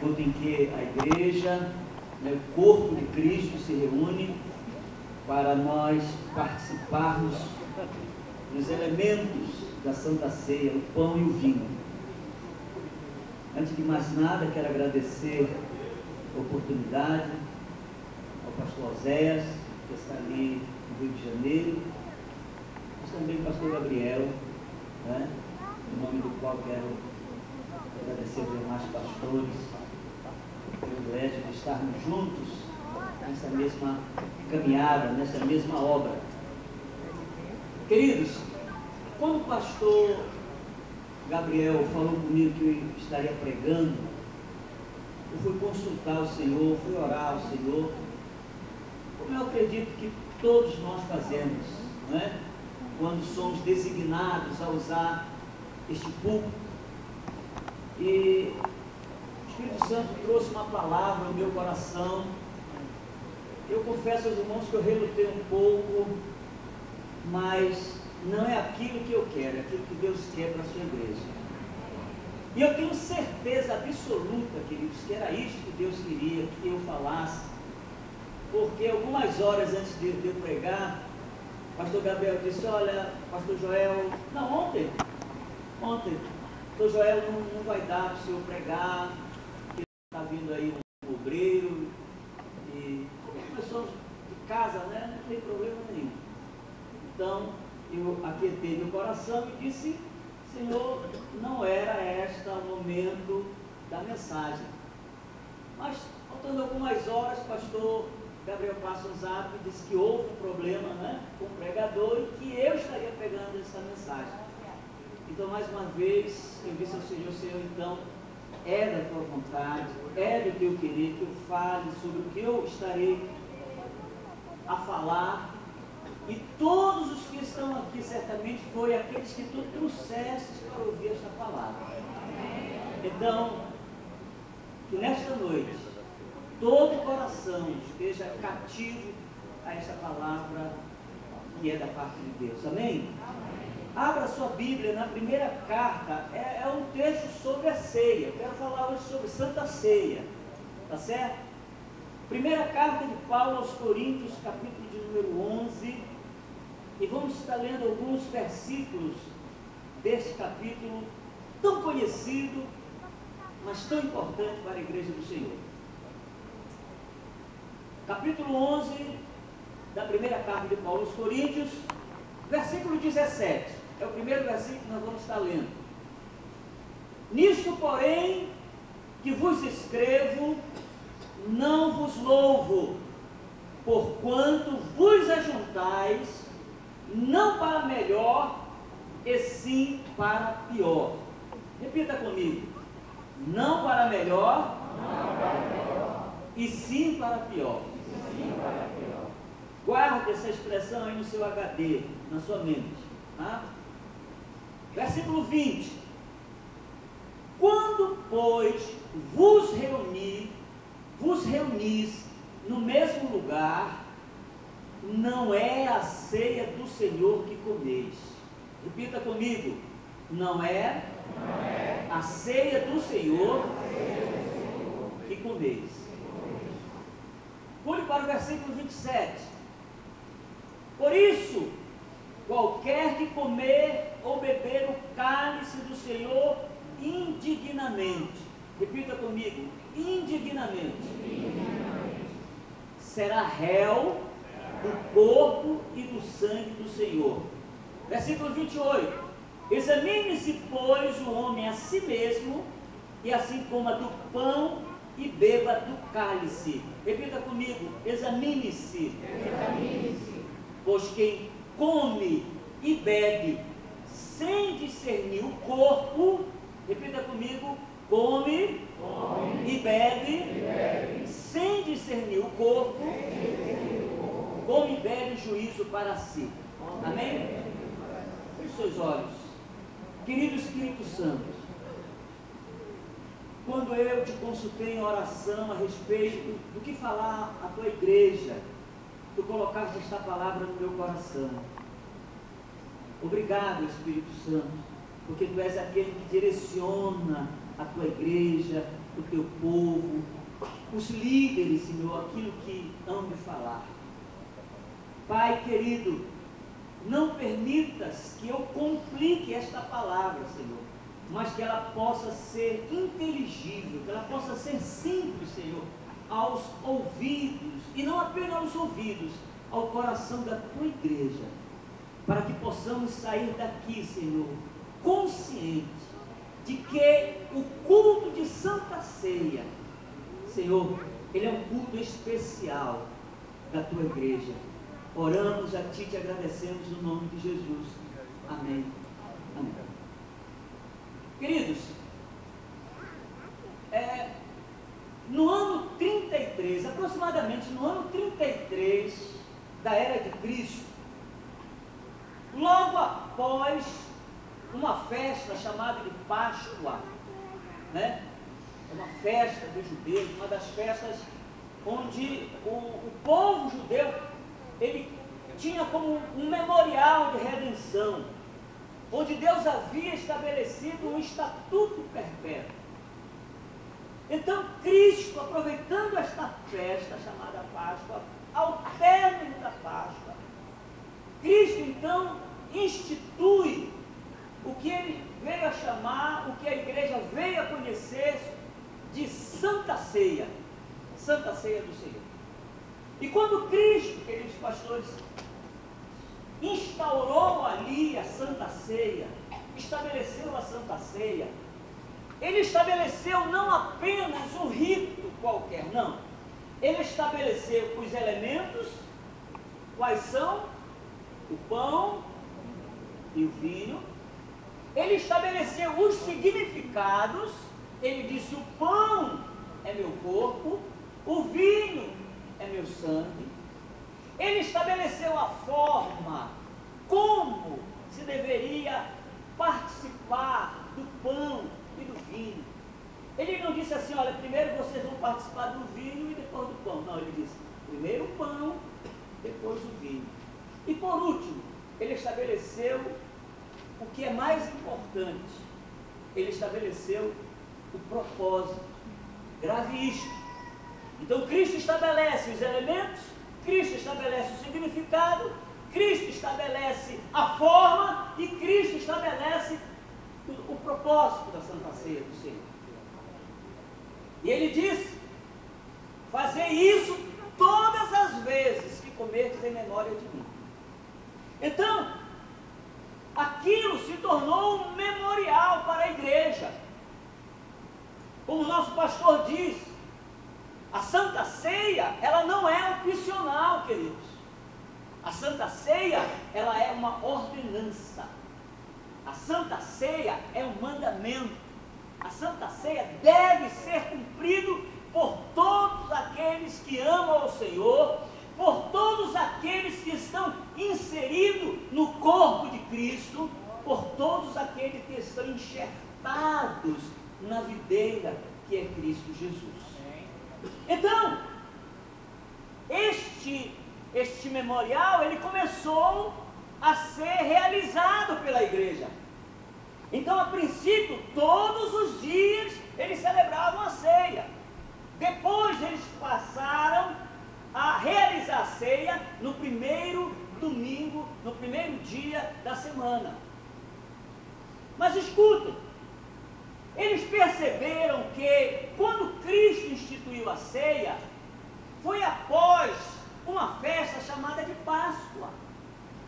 culto em que a igreja, né, o corpo de Cristo se reúne para nós participarmos dos elementos da Santa Ceia, o pão e o vinho. Antes de mais nada, quero agradecer a oportunidade ao pastor Oséias, que está ali no Rio de Janeiro, mas também ao pastor Gabriel, né, em nome do qual quero agradecer aos demais pastores, o privilégio de estarmos juntos nessa mesma caminhada, nessa mesma obra. Queridos, quando o pastor Gabriel falou comigo que eu estaria pregando, eu fui consultar o Senhor, fui orar ao Senhor, como eu acredito que todos nós fazemos, não é? Quando somos designados a usar este púlpito. E o Espírito Santo trouxe uma palavra ao meu coração. Eu confesso aos irmãos que eu relutei um pouco, mas não é aquilo que eu quero, é aquilo que Deus quer para a sua igreja. E eu tenho certeza absoluta, queridos, que era isso que Deus queria que eu falasse, porque algumas horas antes de eu pregar, o pastor Gabriel disse: olha, pastor Joel, não, ontem, pastor Joel, não vai dar para o senhor pregar, porque está vindo aí um obreiro, e nós somos de casa, né? Não tem problema nenhum. Então, eu aquietei meu coração e disse: Senhor, não era este o momento da mensagem. Mas, faltando algumas horas, o pastor Gabriel passa um zap e disse que houve um problema, né, com o pregador e que eu estaria pregando essa mensagem. Então, mais uma vez, eu disse ao Senhor: Senhor, então, é da tua vontade, é do teu querer que eu fale sobre o que eu estarei a falar. E todos os que estão aqui, certamente, foi aqueles que tu trouxestes para ouvir esta palavra. Então, que nesta noite, todo o coração esteja cativo a esta palavra que é da parte de Deus. Amém? Abra sua Bíblia na primeira carta, é um texto sobre a ceia. Eu quero falar hoje sobre Santa Ceia, tá certo? Primeira carta de Paulo aos Coríntios, capítulo de número 11, e vamos estar lendo alguns versículos deste capítulo tão conhecido, mas tão importante para a igreja do Senhor. Capítulo 11 da primeira carta de Paulo aos Coríntios, versículo 17, é o primeiro versículo que nós vamos estar lendo. Nisto, porém, que vos escrevo, não vos louvo, porquanto vos ajuntais, não para melhor, e sim para pior. Repita comigo: não para melhor, e sim para pior. Guarde essa expressão aí no seu HD, na sua mente. Tá? Versículo 20: quando, pois, vos reunis no mesmo lugar, não é a ceia do Senhor que comeis. Repita comigo: não é a ceia do Senhor que comeis. Pule para o versículo 27. Por isso, qualquer que comer ou beber o cálice do Senhor indignamente, repita comigo: indignamente, será réu do corpo e do sangue do Senhor. Versículo 28. Examine-se, pois, o homem a si mesmo, e assim coma do pão e beba do cálice. Repita comigo: examine-se. Pois quem come e bebe sem discernir o corpo, repita comigo: come e bebe sem discernir o corpo, come e bebe juízo para si. Amém? Feche seus olhos. Querido Espírito Santo, quando eu te consultei em oração a respeito do que falar à tua igreja, tu colocaste esta palavra no meu coração. Obrigado, Espírito Santo, porque tu és aquele que direciona a tua igreja, o teu povo, os líderes, Senhor, aquilo que hão de falar. Pai querido, não permitas que eu complique esta palavra, Senhor, mas que ela possa ser inteligível, que ela possa ser simples, Senhor, aos ouvidos, e não apenas aos ouvidos, ao coração da tua igreja, para que possamos sair daqui, Senhor, conscientes de que o culto de Santa Ceia, Senhor, ele é um culto especial da tua igreja. Oramos a Ti, te agradecemos no nome de Jesus. Amém. Amém. Queridos, no ano 33, aproximadamente no ano 33 da era de Cristo, logo após uma festa chamada de Páscoa, né? Uma festa dos judeus, uma das festas onde o povo judeu, ele tinha como um memorial de redenção, onde Deus havia estabelecido um estatuto perpétuo. Então Cristo, aproveitando esta festa chamada Páscoa, ao término da Páscoa, Cristo então institui o que ele veio a chamar, o que a igreja veio a conhecer de Santa Ceia, Santa Ceia do Senhor. E quando Cristo, queridos pastores, instaurou ali a Santa Ceia, estabeleceu a Santa Ceia, ele estabeleceu não apenas um rito qualquer, não. Ele estabeleceu os elementos, quais são? O pão e o vinho. Ele estabeleceu os significados. Ele disse: o pão é meu corpo, o vinho é meu sangue. Ele estabeleceu a forma, como se deveria participar do pão e do vinho. Ele não disse assim: olha, primeiro vocês vão participar do vinho e depois do pão. Não, ele disse: primeiro o pão, depois o vinho. E por último, ele estabeleceu o que é mais importante. Ele estabeleceu o propósito. Grave isto. Então Cristo estabelece os elementos, Cristo estabelece o significado, Cristo estabelece a forma e Cristo estabelece o propósito da Santa Ceia do Senhor. E ele diz: fazei isso todas as vezes que comerdes em memória de mim. Então, aquilo se tornou um memorial para a igreja. Como o nosso pastor diz, a Santa Ceia, ela não é opcional, queridos. A Santa Ceia, ela é uma ordenança. A Santa Ceia é um mandamento. A Santa Ceia deve ser cumprido por todos aqueles que amam ao Senhor, por todos aqueles que estão inseridos no corpo de Cristo, por todos aqueles que estão enxertados na videira que é Cristo Jesus. Então, este memorial, ele começou a ser realizado pela igreja. Então, a princípio, todos os dias eles celebravam a ceia. Depois eles passaram a realizar a ceia no primeiro domingo, no primeiro dia da semana. Mas escutem, eles perceberam que quando Cristo instituiu a ceia, foi após uma festa chamada de Páscoa.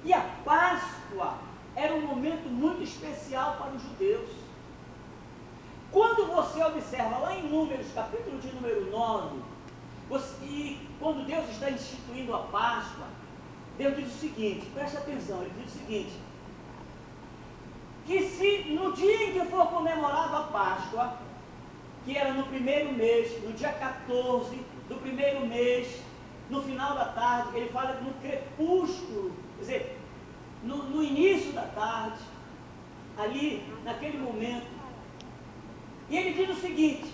E a Páscoa era um momento muito especial para os judeus. Quando você observa lá em Números, capítulo de número 9, quando Deus está instituindo a Páscoa, Deus diz o seguinte, preste atenção, ele diz o seguinte: que se no dia em que for comemorada a Páscoa, que era no primeiro mês, no dia 14 do primeiro mês, no final da tarde, ele fala no crepúsculo, quer dizer, no início da tarde, ali, naquele momento, e ele diz o seguinte: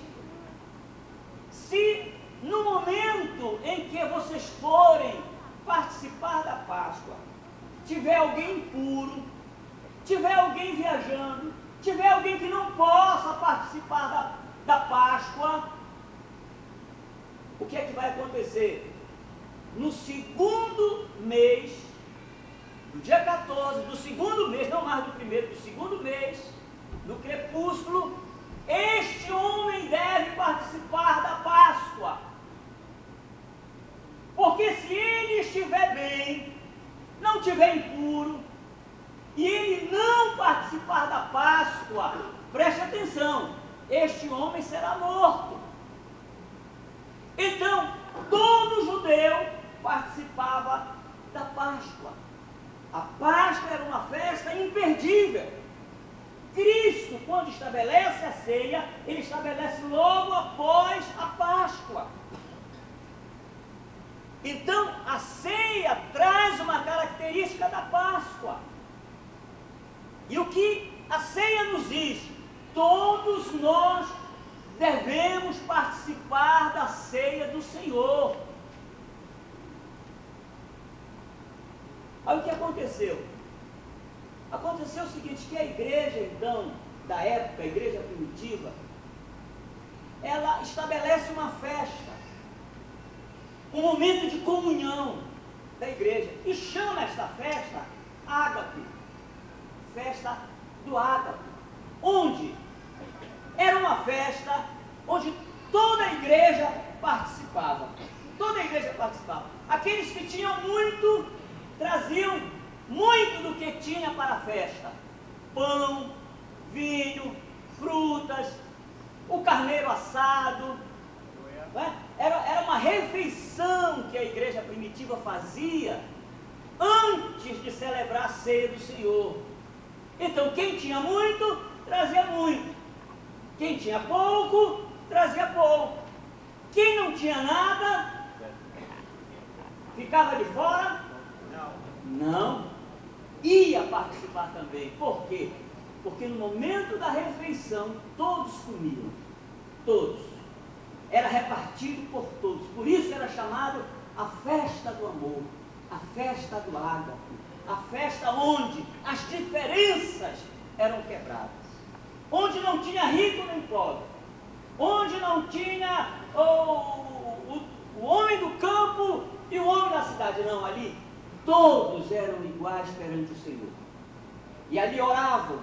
se no momento em que vocês forem participar da Páscoa, tiver alguém impuro, tiver alguém viajando, tiver alguém que não possa participar da Páscoa, o que é que vai acontecer? No segundo mês, no dia 14 do segundo mês, não mais do primeiro, do segundo mês, no crepúsculo, este homem deve participar da Páscoa. Porque se ele estiver bem, não estiver impuro, e ele não participar da Páscoa, preste atenção, este homem será morto. Então, todo judeu participava da Páscoa. A Páscoa era uma festa imperdível. Cristo, quando estabelece a ceia, ele estabelece logo após a Páscoa. Então, a ceia traz uma característica da Páscoa. E o que a ceia nos diz? Todos nós devemos participar da ceia do Senhor. Aí o que aconteceu? Aconteceu o seguinte, que a igreja então, da época, a igreja primitiva, ela estabelece uma festa, um momento de comunhão da igreja, e chama esta festa Ágape, festa do Ágape, onde era uma festa onde toda a igreja participava. Toda a igreja participava. Aqueles que tinham muito, traziam muito do que tinha para a festa. Pão, vinho, frutas, o carneiro assado. Né? Era uma refeição que a igreja primitiva fazia antes de celebrar a ceia do Senhor. Então, quem tinha muito, trazia muito. Quem tinha pouco, trazia pouco. Quem não tinha nada, ficava de fora? Não. Ia participar também. Por quê? Porque no momento da refeição, todos comiam. Todos. Era repartido por todos. Por isso era chamado a festa do amor, a festa do ágape, a festa onde as diferenças eram quebradas. Onde não tinha rico nem pobre, onde não tinha o homem do campo e o homem da cidade, não, ali todos eram iguais perante o Senhor. E ali oravam,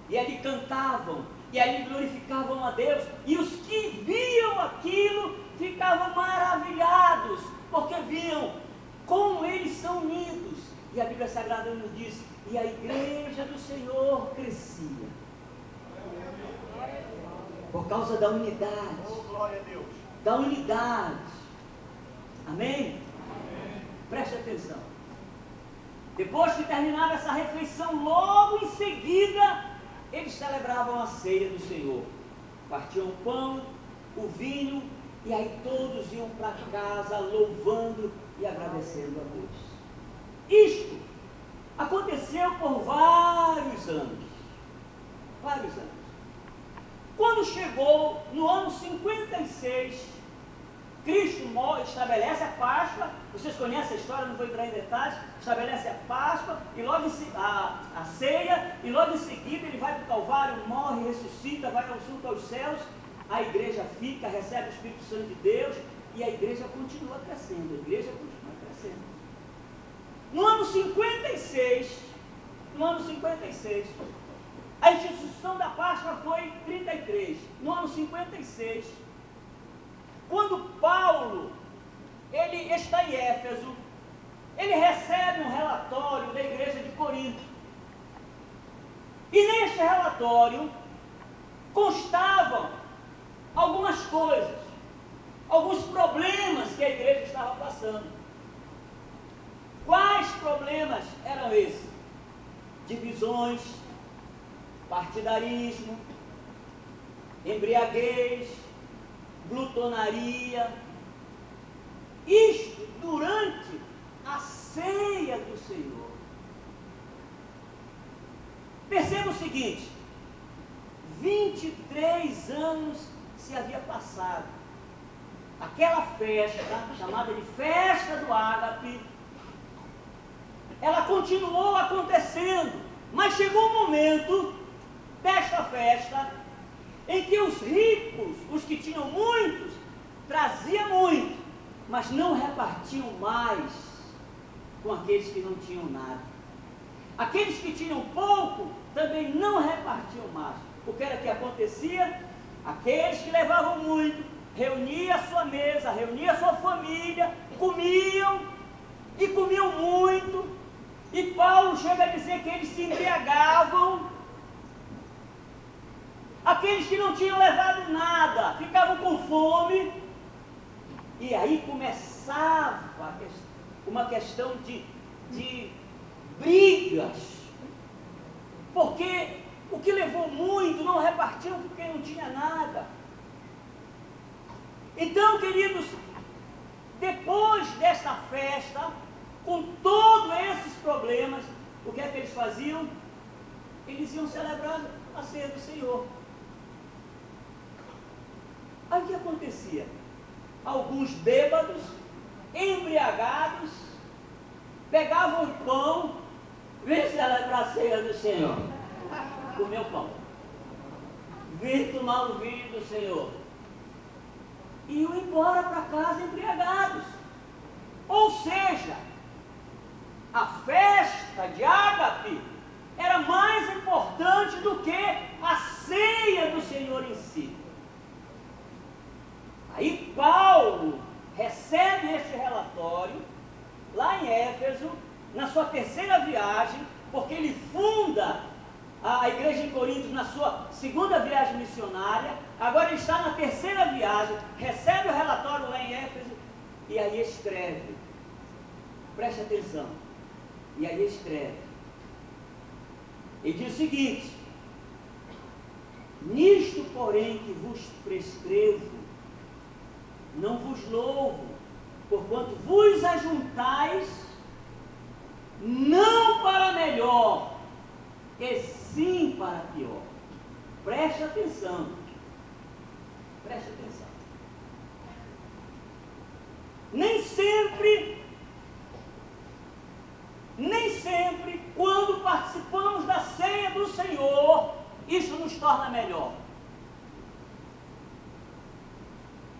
e ali cantavam, e ali glorificavam a Deus, e os que viam aquilo ficavam maravilhados, porque viam como eles são unidos. E a Bíblia Sagrada nos diz, e a igreja do Senhor crescia. Por causa da unidade. Oh, glória a Deus. Da unidade. Amém? Amém? Preste atenção. Depois que terminava essa refeição, logo em seguida, eles celebravam a ceia do Senhor. Partiam o pão, o vinho, e aí todos iam para casa louvando e agradecendo a Deus. Isto aconteceu por vários anos. Vários anos. Quando chegou no ano 56, Cristo estabelece a Páscoa. Vocês conhecem a história, não vou entrar em detalhes. Estabelece a Páscoa, e logo a ceia, e logo em seguida ele vai para o Calvário, morre, ressuscita, vai aos céus. A igreja fica, recebe o Espírito Santo de Deus, e a igreja continua crescendo. A igreja continua crescendo. No ano 56, a instituição da Páscoa foi 33. No ano 56, quando Paulo, ele está em Éfeso, ele recebe um relatório da igreja de Corinto. E neste relatório constavam algumas coisas, alguns problemas que a igreja estava passando. Quais problemas eram esses? Divisões, partidarismo, embriaguez, glutonaria. Isto durante a ceia do Senhor. Perceba o seguinte, 23 anos se havia passado. Aquela festa, chamada de festa do ágape, ela continuou acontecendo, mas chegou um momento, desta festa, em que os ricos, os que tinham muitos, traziam muito, mas não repartiam mais com aqueles que não tinham nada. Aqueles que tinham pouco também não repartiam mais. O que era que acontecia? Aqueles que levavam muito, reuniam a sua mesa, reuniam a sua família, comiam, e comiam muito, e Paulo chega a dizer que eles se embriagavam. Aqueles que não tinham levado nada, ficavam com fome, e aí começava uma questão de brigas, porque o que levou muito não repartiam porque não tinha nada. Então, queridos, depois dessa festa, com todos esses problemas, o que é que eles faziam? Eles iam celebrar a ceia do Senhor. Aí o que acontecia? Alguns bêbados, embriagados, pegavam o pão, vem celebrar a ceia do Senhor, comer o pão, vem tomar o vinho do Senhor, e iam embora para casa embriagados. Ou seja, a festa de Ágape era mais importante do que a ceia do Senhor em si. Aí Paulo recebe este relatório lá em Éfeso, na sua terceira viagem, porque ele funda a igreja em Corinto na sua segunda viagem missionária. Agora ele está na terceira viagem, recebe o relatório lá em Éfeso, e aí escreve, preste atenção, e aí escreve, ele diz o seguinte: nisto porém que vos prescrevo, não vos louvo, porquanto vos ajuntais, não para melhor, e sim para pior. Preste atenção, preste atenção. Nem sempre, quando participamos da ceia do Senhor, isso nos torna melhor.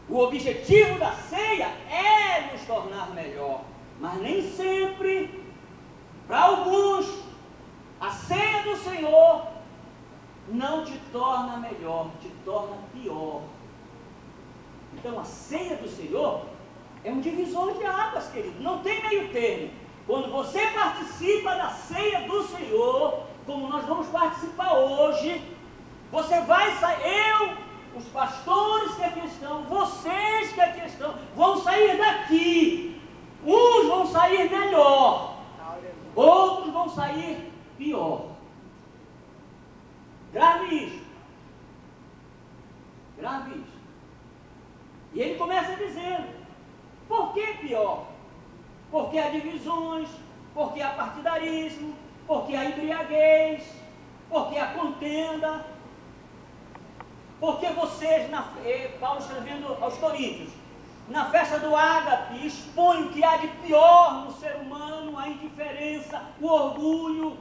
O objetivo da ceia é nos tornar melhor, mas nem sempre, para alguns, a ceia do Senhor não te torna melhor, te torna pior. Então a ceia do Senhor é um divisor de águas, querido, não tem meio termo. Quando você participa da ceia do Senhor, como nós vamos participar hoje, você vai sair, os pastores que aqui estão, vocês que aqui estão, vão sair daqui. Uns vão sair melhor, outros vão sair pior. Grave isso. Grave isso. E ele começa dizendo, por que pior? Porque há divisões, porque há partidarismo, porque há embriaguez, porque há contenda. Porque vocês, Paulo escrevendo aos Coríntios, na festa do Ágape, expõe o que há de pior no ser humano, a indiferença, o orgulho.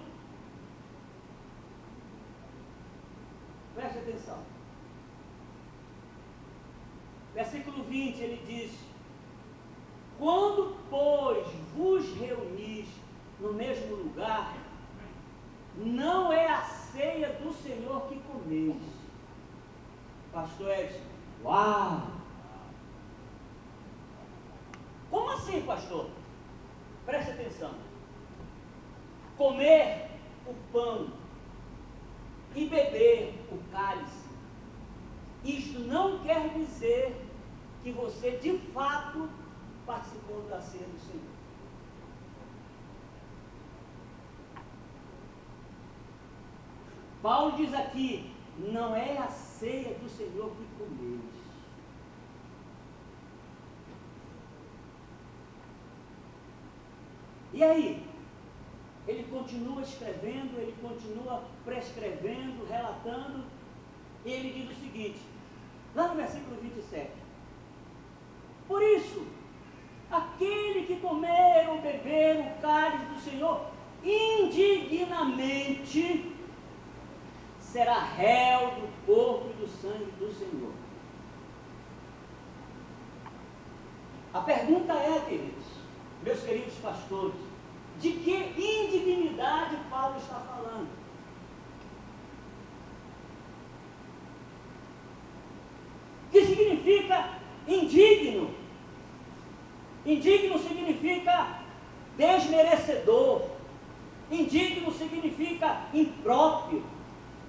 Preste atenção. Versículo 20, ele diz: quando, pois, vos reunis no mesmo lugar, não é a ceia do Senhor que comeis. Pastor Edson, uau! Como assim, pastor? Preste atenção. Comer o pão e beber o cálice, isto não quer dizer que você de fato participou da ceia do Senhor. Paulo diz aqui, não é a ceia do Senhor que comeis. E aí? Ele continua escrevendo, ele continua prescrevendo, relatando, e ele diz o seguinte, lá no versículo 27, por isso, aquele que comer ou beber o cálice do Senhor indignamente será réu do corpo e do sangue do Senhor. A pergunta é, queridos, meus queridos pastores, de que indignidade Paulo está falando? O que significa indigno? Indigno significa desmerecedor. Indigno significa impróprio,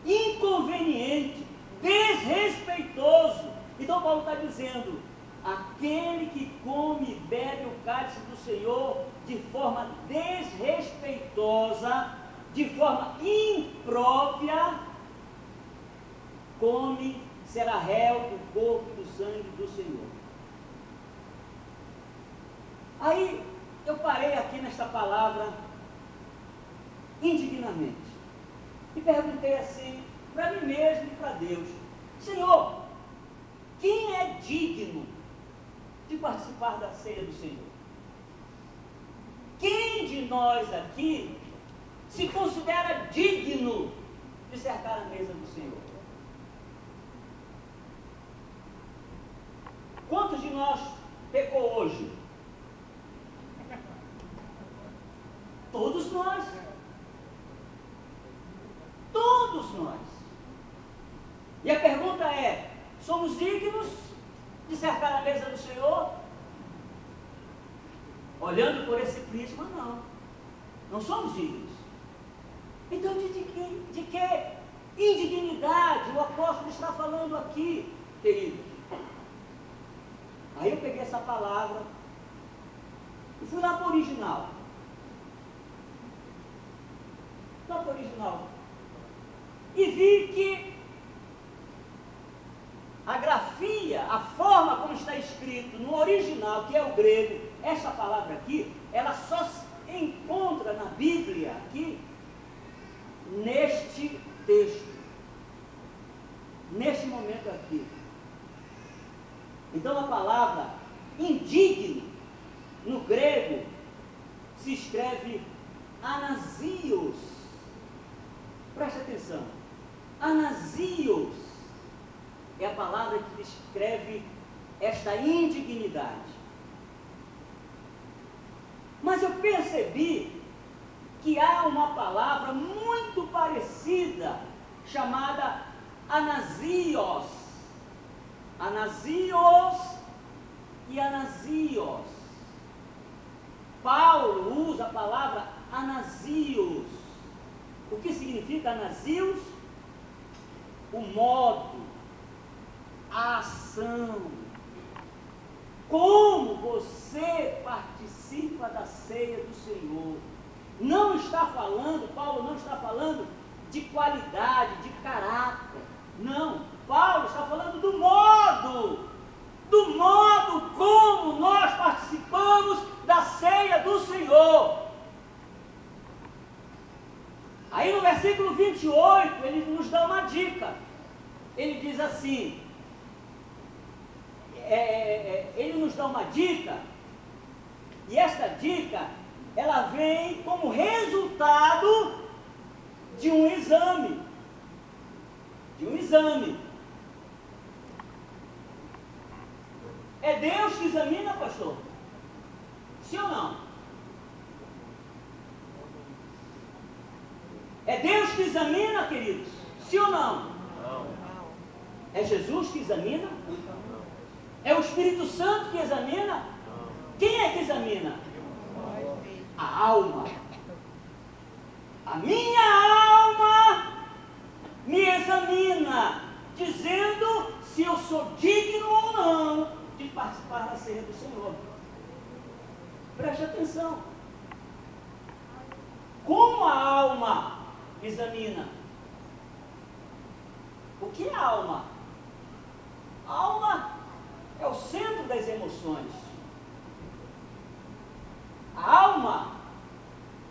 inconveniente, desrespeitoso. Então Paulo está dizendo: aquele que come e bebe o cálice do Senhor de forma desrespeitosa, de forma imprópria, come, será réu do corpo e do sangue do Senhor. Aí eu parei aqui nesta palavra indignamente e perguntei assim para mim mesmo e para Deus: Senhor, quem é digno de participar da ceia do Senhor? Quem de nós aqui se considera digno de cercar a mesa do Senhor? Quantos de nós pecou hoje? Todos nós. Todos nós. E a pergunta é: somos dignos de cercar a mesa do Senhor? Olhando por esse prisma, não. Não somos dignos. Então, de que indignidade o apóstolo está falando aqui, querido? Aí eu peguei essa palavra e fui lá para o original. Lá para o original. E vi que a grafia, a forma como está escrito no original, que é o grego, essa palavra aqui, ela só se encontra na Bíblia aqui, neste texto, neste momento aqui. Então a palavra indigno, no grego, se escreve anasios. Preste atenção. Anasios é a palavra que descreve esta indignidade. Mas eu percebi que há uma palavra muito parecida, chamada anasios. Anasios e anasios. Paulo usa a palavra anasios. O que significa anasios? O modo, a ação, como você participa da ceia do Senhor. Não está falando, Paulo não está falando de qualidade, de caráter. Não, Paulo está falando do modo como nós participamos da ceia do Senhor. Aí no versículo 28, ele nos dá uma dica. Ele diz assim, ele nos dá uma dica, e esta dica, ela vem como resultado de um exame. É Deus que examina, pastor? Sim ou não? É Deus que examina, queridos? Sim ou não? Não. É Jesus que examina? É o Espírito Santo que examina? Quem é que examina? A alma. A minha alma me examina, dizendo se eu sou digno ou não de participar da ceia do Senhor. Preste atenção. Como a alma examina? O que é a alma? A alma é o centro das emoções. A alma,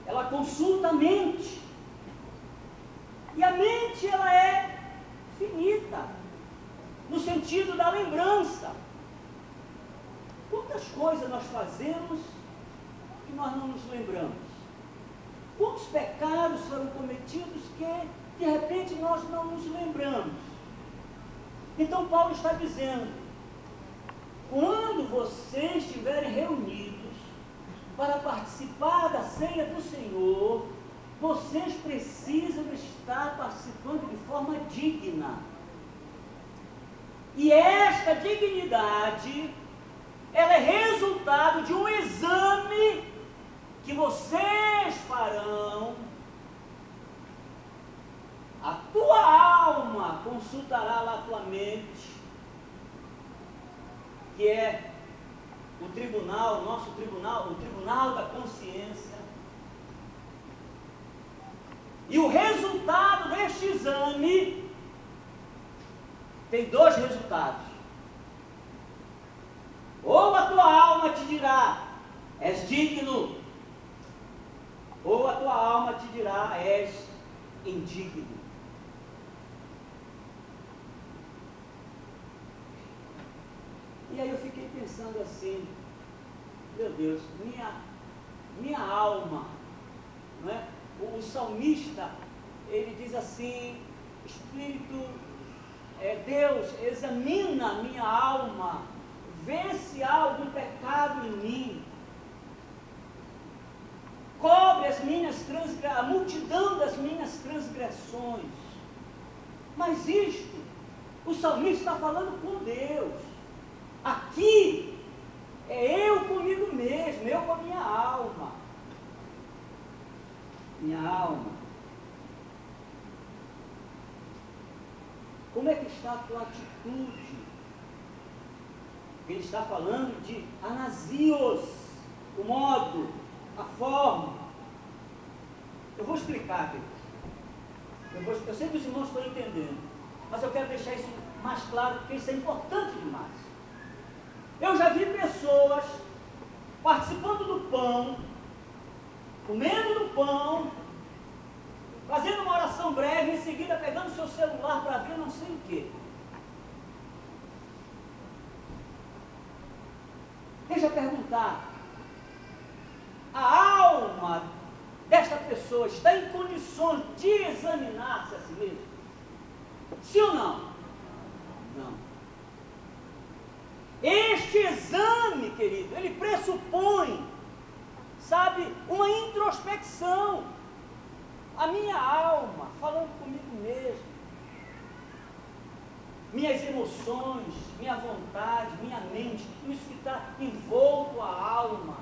ela consulta a mente. E a mente, ela é finita, no sentido da lembrança. Quantas coisas nós fazemos que nós não nos lembramos? Quantos pecados foram cometidos que de repente nós não nos lembramos. Então Paulo está dizendo, quando vocês estiverem reunidos para participar da ceia do Senhor, vocês precisam estar participando de forma digna. E esta dignidade, ela é resultado de um exame que vocês farão. A tua alma consultará lá a tua mente, que é o tribunal, o nosso tribunal, o tribunal da consciência. E o resultado deste exame tem dois resultados. Ou a tua alma te dirá, és digno, ou a tua alma te dirá, és indigno. E aí eu fiquei pensando assim, meu Deus, minha alma, não é? O salmista, ele diz assim, Espírito, Deus, examina a minha alma, vê se há algum pecado em mim, cobre a multidão das minhas transgressões. Mas isto, o salmista está falando com Deus. Aqui é eu comigo mesmo, eu com a minha alma. Minha alma. Como é que está a tua atitude? Ele está falando de anasios, o modo, a forma. Eu vou explicar, queridos. Eu sei que os irmãos estão entendendo, mas eu quero deixar isso mais claro, porque isso é importante demais. Eu já vi pessoas participando do pão, comendo do pão, fazendo uma oração breve, em seguida pegando seu celular para ver não sei o quê. Deixa eu perguntar, a alma desta pessoa está em condições de examinar-se a si mesma? Sim ou não? Não. Este exame, querido, ele pressupõe, sabe, uma introspecção. A minha alma, falando comigo mesmo, minhas emoções, minha vontade, minha mente, tudo isso que está envolto a alma.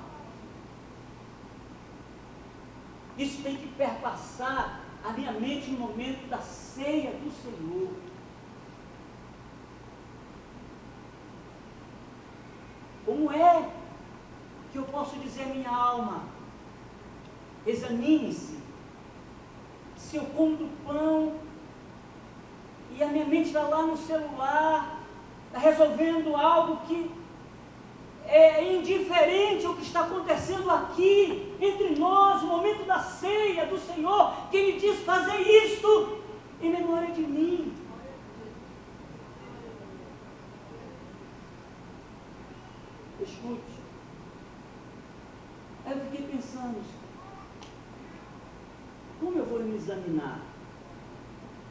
Isso tem que perpassar a minha mente no momento da ceia do Senhor. Como é que eu posso dizer à minha alma, examine-se, se eu como do pão e a minha mente está lá no celular, está resolvendo algo que é indiferente ao que está acontecendo aqui, entre nós, no momento da ceia do Senhor, que Ele diz, fazer isto em memória de mim. Escute. Aí eu fiquei pensando, como eu vou me examinar?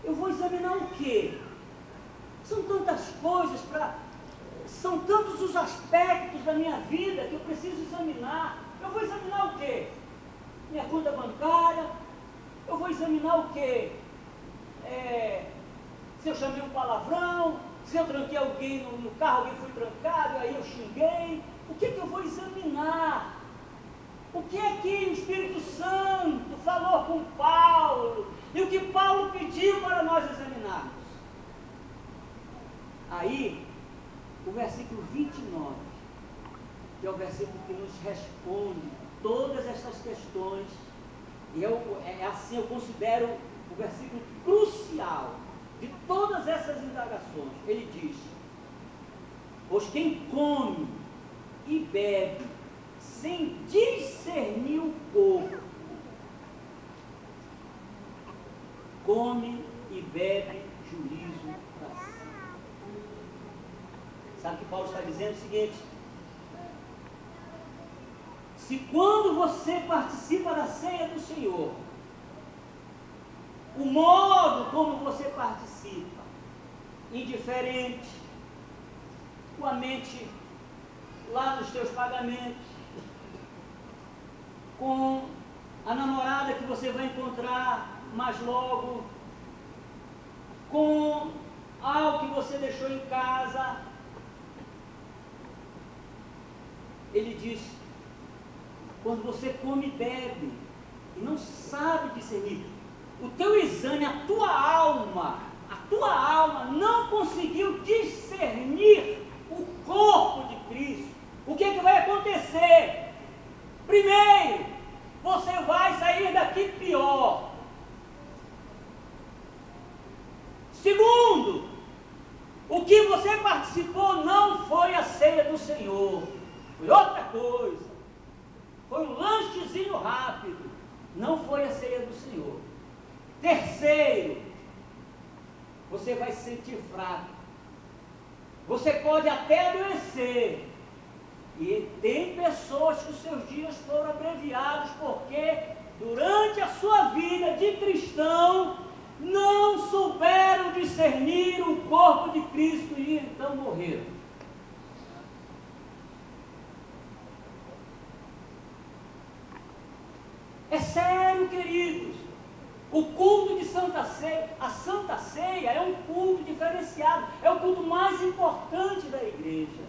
Eu vou examinar o quê? São tantas coisas, são tantos os aspectos da minha vida que eu preciso examinar. Eu vou examinar o quê? Minha conta bancária? Eu vou examinar o quê? Se eu chamei um palavrão, se eu tranquei alguém no carro, alguém foi trancado, aí eu xinguei. O que eu vou examinar? O que é que o Espírito Santo falou com Paulo? E o que Paulo pediu para nós examinarmos? Aí, o versículo 29, que é o versículo que nos responde todas essas questões, e assim eu considero o versículo crucial de todas essas indagações. Ele diz, pois quem come e bebe sem discernir o corpo, come e bebe juízo para si. Sabe o que Paulo está dizendo? O seguinte, se quando você participa da ceia do Senhor, o modo como você participa, indiferente, com a mente lá nos teus pagamentos, com a namorada que você vai encontrar mais logo, com algo que você deixou em casa. Ele diz, quando você come e bebe, e não sabe discernir, o teu exame, a tua alma não conseguiu discernir o corpo de Cristo. O que é que vai acontecer? Primeiro, você vai sair daqui pior. Segundo, o que você participou não foi a ceia do Senhor, foi outra coisa, foi um lanchezinho rápido, não foi a ceia do Senhor. Terceiro, você vai se sentir fraco, você pode até adoecer, e tem pessoas que os seus dias foram abreviados porque durante a sua vida de cristão não souberam discernir o corpo de Cristo e então morreram. É sério, queridos. O culto de Santa Ceia, a Santa Ceia é um culto diferenciado, é o culto mais importante da igreja.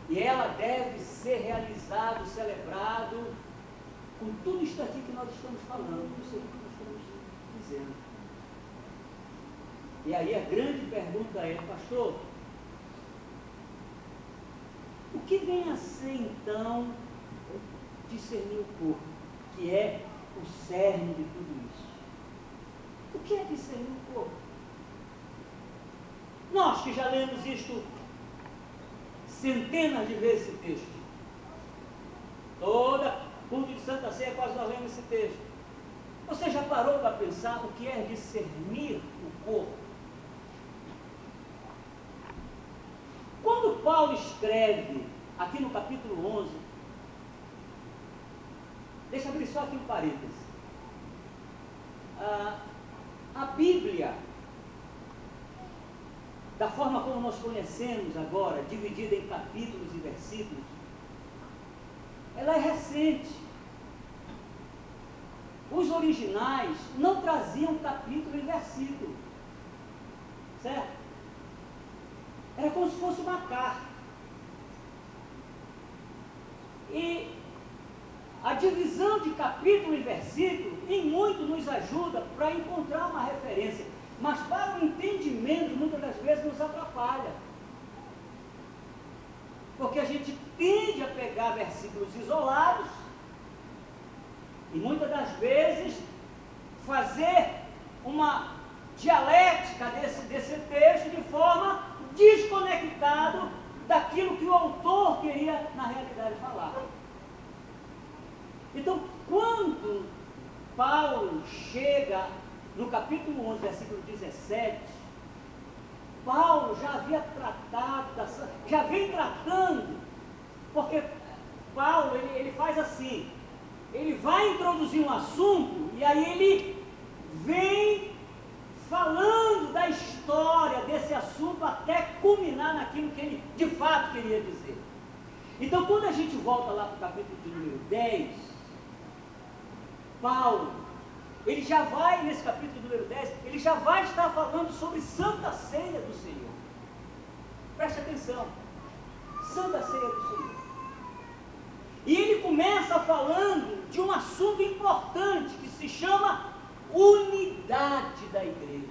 E ela deve ser realizado, celebrado, com tudo isso aqui que nós estamos falando, tudo isso aqui que nós estamos dizendo. E aí a grande pergunta é, pastor, o que vem a ser então discernir o corpo, que é o cerne de tudo isso? O que é discernir o corpo? Nós que já lemos isto centenas de vezes esse texto, toda culto de Santa Ceia quase nós lemos esse texto. Você já parou para pensar o que é discernir o corpo? Quando Paulo escreve aqui no capítulo 11, deixa eu abrir só aqui um parênteses. A Bíblia, da forma como nós conhecemos agora, dividida em capítulos e versículos, ela é recente. Os originais não traziam capítulo e versículo, certo? Era como se fosse uma carta. E a divisão de capítulo e versículo, em muito nos ajuda para encontrar uma referência, mas para o entendimento, muitas das vezes nos atrapalha. Porque a gente tende a pegar versículos isolados e muitas das vezes fazer uma dialética desse texto de forma desconectado daquilo que o autor queria na realidade falar. Então, quando Paulo chega no capítulo 11, versículo 17, Paulo já havia tratado, já vem tratando, porque Paulo, ele faz assim, ele vai introduzir um assunto, e aí ele vem falando da história desse assunto até culminar naquilo que ele de fato queria dizer. Então, quando a gente volta lá para o capítulo de número 10, Paulo, ele já vai, nesse capítulo número 10, ele já vai estar falando sobre Santa Ceia do Senhor. Preste atenção, Santa Ceia do Senhor. E ele começa falando de um assunto importante, que se chama unidade da igreja.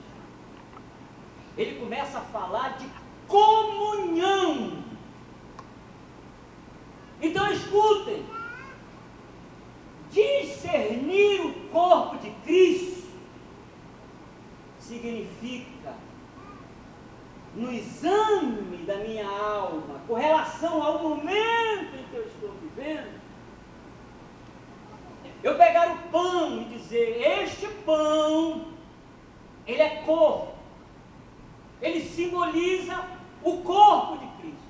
Ele começa a falar de comunhão. Então escutem, discernir o corpo de Cristo significa, no exame da minha alma, com relação ao momento em que eu estou vivendo, eu pegar o pão e dizer, este pão, ele é corpo, ele simboliza o corpo de Cristo,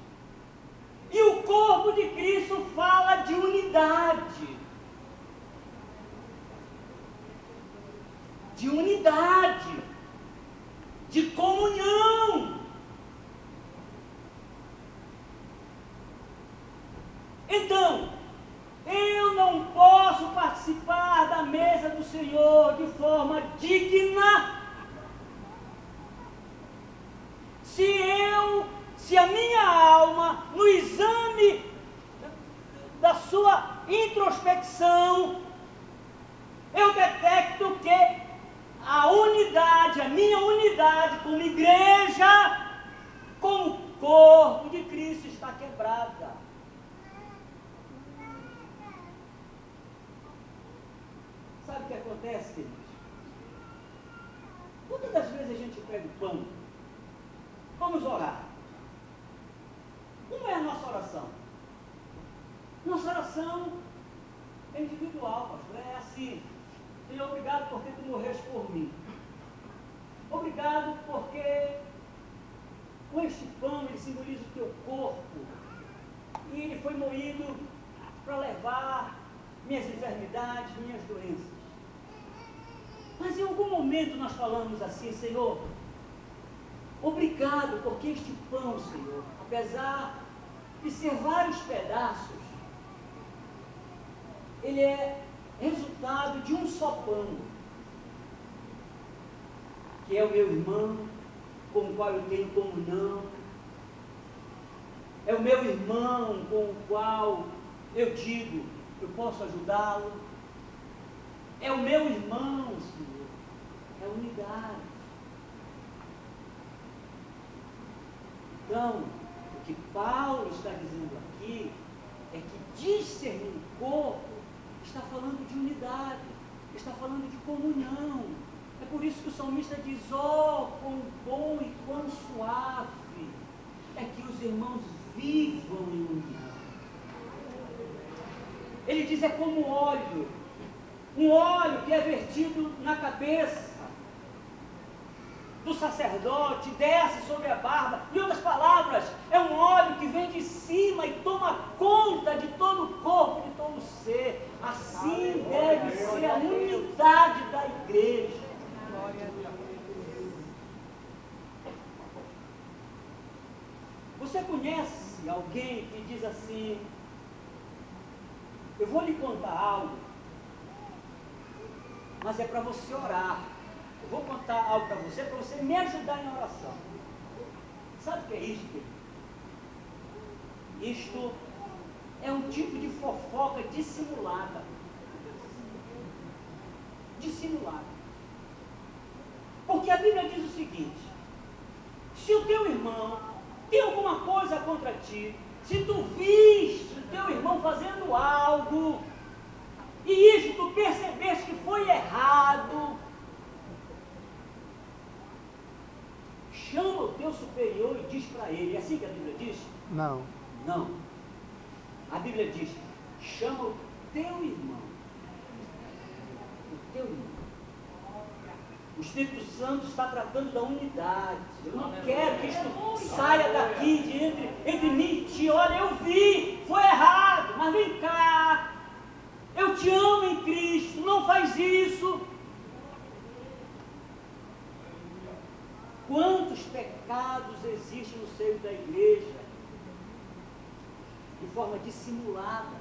e o corpo de Cristo fala de unidade, Então, eu não posso participar da mesa do Senhor de forma digna se a minha alma, no exame da sua introspecção, eu detecto que a minha unidade como igreja, como corpo de Cristo está quebrada. Sabe o que acontece, queridos? Quantas das vezes a gente pega o pão? Vamos orar. Como é a nossa oração? Nossa oração é individual, pastor. É assim: Senhor, obrigado porque tu morreste por mim. Obrigado porque com este pão ele simboliza o teu corpo. E ele foi moído para levar minhas enfermidades, minhas doenças. Mas em algum momento nós falamos assim: Senhor, obrigado porque este pão, Senhor, apesar de ser vários pedaços, ele é resultado de um só pão, que é o meu irmão, com o qual eu tenho comunhão, é o meu irmão com o qual eu digo, eu posso ajudá-lo, é o meu irmão, Senhor, é unidade. Então, o que Paulo está dizendo aqui é que discernir o corpo está falando de unidade, está falando de comunhão. É por isso que o salmista diz: ó, quão bom e quão suave é que os irmãos vivam em união. Ele diz: é como óleo, um óleo que é vertido na cabeça do sacerdote, desce sobre a barba. Em outras palavras, é um óleo que vem de cima e toma conta de todo o corpo, de todo o ser. Assim deve ser a unidade da igreja. Você conhece alguém que diz assim: eu vou lhe contar algo, mas é para você orar. Eu vou contar algo para você me ajudar em oração. Sabe o que é isto, querido? Isto é um tipo de fofoca dissimulada. Dissimulada. Porque a Bíblia diz o seguinte: se o teu irmão tem alguma coisa contra ti, se tu viste o teu irmão fazendo algo, e isso tu percebeste que foi errado, chama o teu superior e diz para ele. É assim que a Bíblia diz? Não. Não. A Bíblia diz: chama o teu irmão. O teu irmão. O Espírito Santo está tratando da unidade. Eu não quero que isto saia daqui de entre mim e ti. Olha, eu vi, foi errado, mas vem cá. Eu te amo em Cristo, não faz isso. Quantos pecados existem no seio da igreja, de forma dissimulada,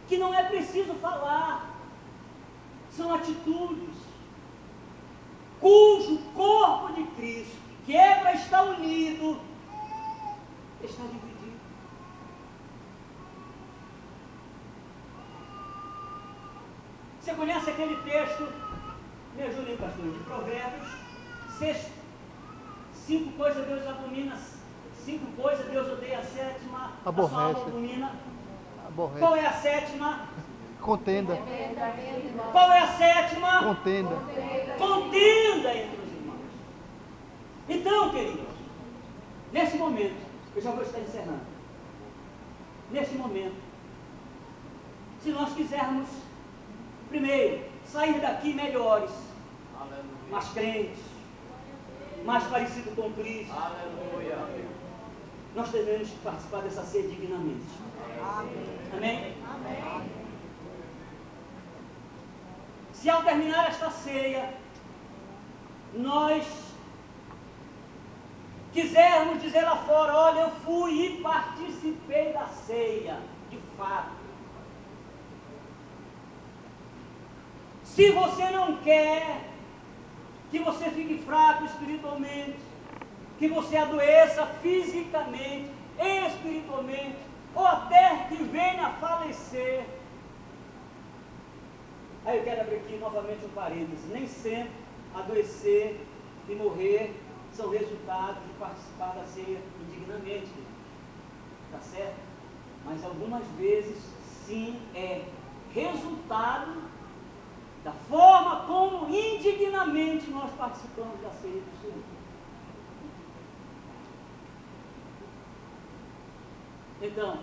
que não é preciso falar, são atitudes, cujo corpo de Cristo, que é para estar unido, está dividido. Você conhece aquele texto, me ajudem, pastor, de Provérbios? 5 coisas Deus abomina, 5 coisas Deus odeia, a sétima, aborrece. A sua alma abomina. Aborrece. Qual é a sétima? Contenda. Qual é a sétima? Contenda. Contenda entre os irmãos. Então, queridos, nesse momento, eu já vou estar encerrando. Nesse momento, se nós quisermos, primeiro, sair daqui melhores, mais crentes, mais parecido com Cristo, aleluia, nós devemos participar dessa ceia dignamente. Amém? Amém? Se ao terminar esta ceia, nós quisermos dizer lá fora, olha, eu fui e participei da ceia, de fato. Se você não quer que você fique fraco espiritualmente, que você adoeça fisicamente, espiritualmente, ou até que venha a falecer. Aí eu quero abrir aqui novamente um parênteses. Nem sempre adoecer e morrer são resultados de participar da ceia indignamente. Está certo? Mas algumas vezes, sim, é resultado da forma como indignamente nós participamos da ceia do Senhor. Então,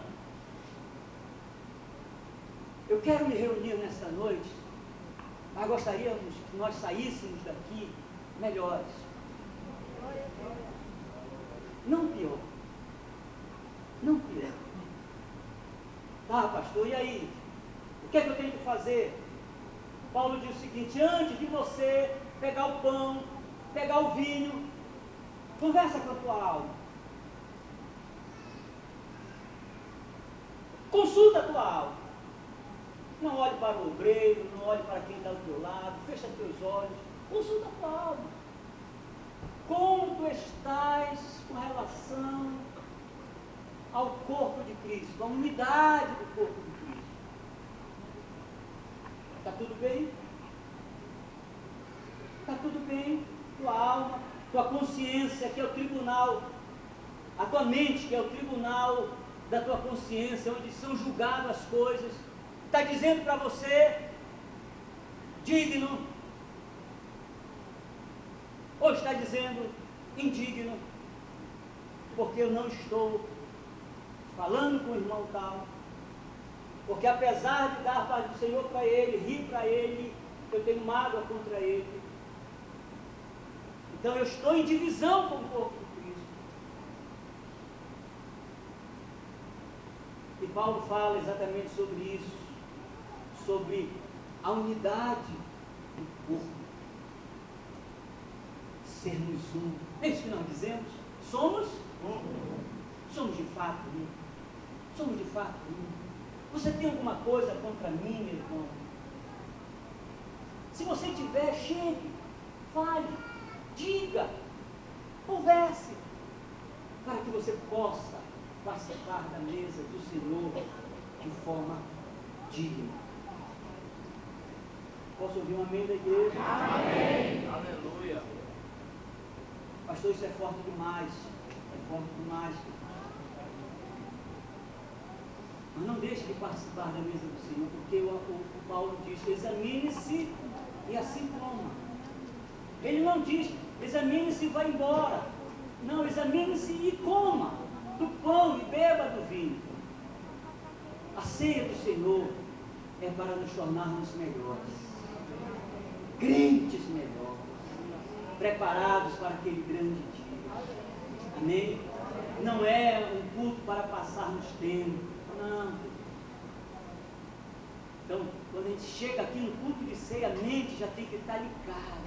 eu quero me reunir nesta noite, mas gostaríamos que nós saíssemos daqui melhores. Não pior. Não pior. Tá, pastor, e aí? O que é que eu tenho que fazer? Paulo diz o seguinte: antes de você pegar o pão, pegar o vinho, conversa com a tua alma. Consulta a tua alma. Não olhe para o obreiro, não olhe para quem está do teu lado, fecha teus olhos, consulta a tua alma. Como tu estás com relação ao corpo de Cristo, à unidade do corpo de Cristo? Está tudo bem? Está tudo bem? Tua alma, tua consciência, que é o tribunal, a tua mente, que é o tribunal da tua consciência, onde são julgadas as coisas, está dizendo para você, digno, ou está dizendo indigno, porque eu não estou falando com o irmão tal, porque apesar de dar a paz do Senhor para ele, rir para ele, eu tenho mágoa contra ele. Então eu estou em divisão com o corpo de Cristo. E Paulo fala exatamente sobre isso, sobre a unidade do corpo. Sermos um. É isso que nós dizemos? Somos um. Somos de fato um. Somos de fato um. Você tem alguma coisa contra mim, meu irmão? Se você tiver, chegue, fale, diga, converse, para que você possa participar da mesa do Senhor de forma digna. Posso ouvir um amém da igreja? Amém. Aleluia. Pastor, isso é forte demais. É forte demais. Mas não deixe de participar da mesa do Senhor, porque o Paulo diz: examine-se e assim coma. Ele não diz: examine-se e vá embora. Não, examine-se e coma do pão e beba do vinho. A ceia do Senhor é para nos tornarmos melhores, crentes melhores, preparados para aquele grande dia. Amém? Não é um culto para passarmos tempo. Não. Então, quando a gente chega aqui no culto de ceia, a mente já tem que estar ligada,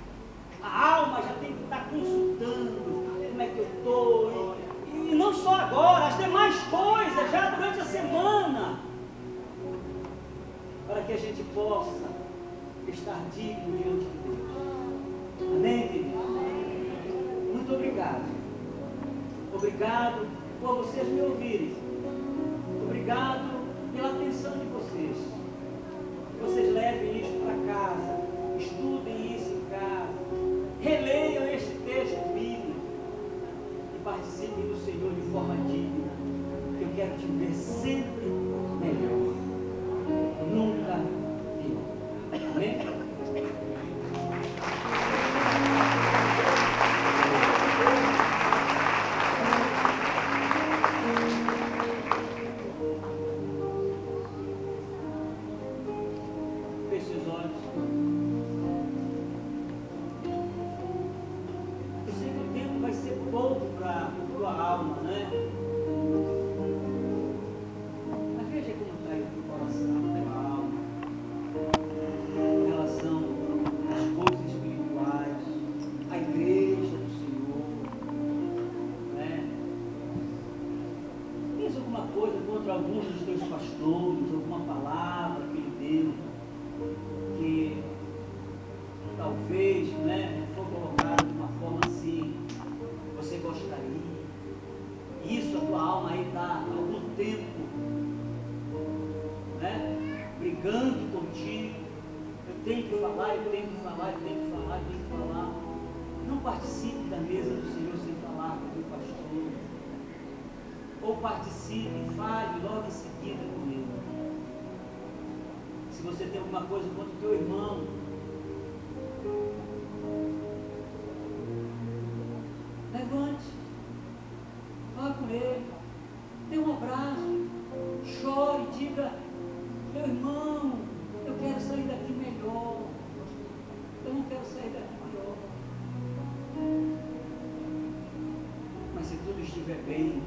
a alma já tem que estar consultando como é que eu estou, e não só agora, as demais coisas, já durante a semana, para que a gente possa estar digno diante de Deus. Amém, querido? Muito obrigado. Obrigado por vocês me ouvirem. Obrigado pela atenção de vocês. Que vocês levem isso para casa, estudem isso em casa, releiam este texto bíblico e participem do Senhor de forma digna. Que eu quero te ver sempre melhor, nunca pior. Amém? Pouco para a tua alma, né? para alguns dos teus pastores, alguma palavra que ele deu, que talvez, né, for colocado de uma forma assim, você gostaria. Isso, a tua alma aí está há algum tempo, né, brigando contigo. Eu tenho que falar, eu tenho que falar, eu tenho que falar, eu tenho que falar. Não participe da mesa do Senhor sem falar com o teu pastor. Ou participe e fale logo em seguida com ele. Se você tem alguma coisa contra o teu irmão, levante, fala com ele, dê um abraço, chore, diga: meu irmão, eu quero sair daqui melhor, eu não quero sair daqui pior. Mas se tudo estiver bem,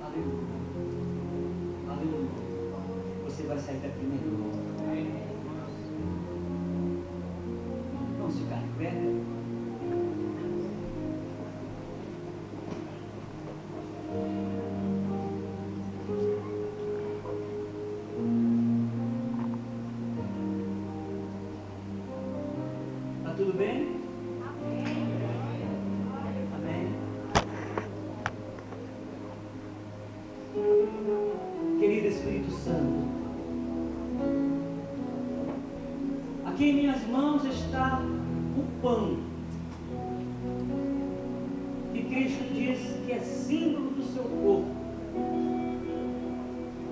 aleluia, aleluia, você vai sair daqui melhor. Vamos ficar de pé? Tá tudo bem? Amém. Querido Espírito Santo, aqui em minhas mãos está o pão que Cristo disse que é símbolo do seu corpo,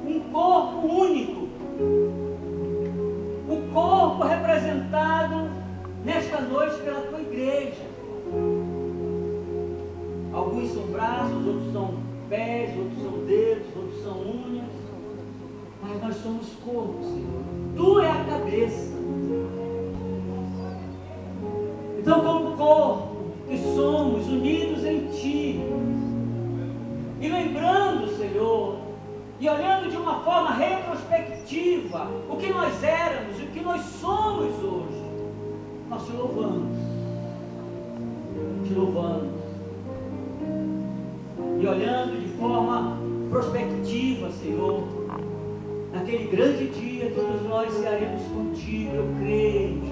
um corpo único, o corpo representado nesta noite pela tua igreja. Alguns são braços, outros são pés, outros são dedos, outros são unhas, mas nós somos corpo, Senhor. Tu é a cabeça. Então, como corpo que somos, unidos em Ti, e lembrando, Senhor, e olhando de uma forma retrospectiva o que nós éramos e o que nós somos hoje, nós te louvamos, te louvamos. E olhando de forma prospectiva, Senhor, naquele grande dia todos nós cearemos contigo, eu creio,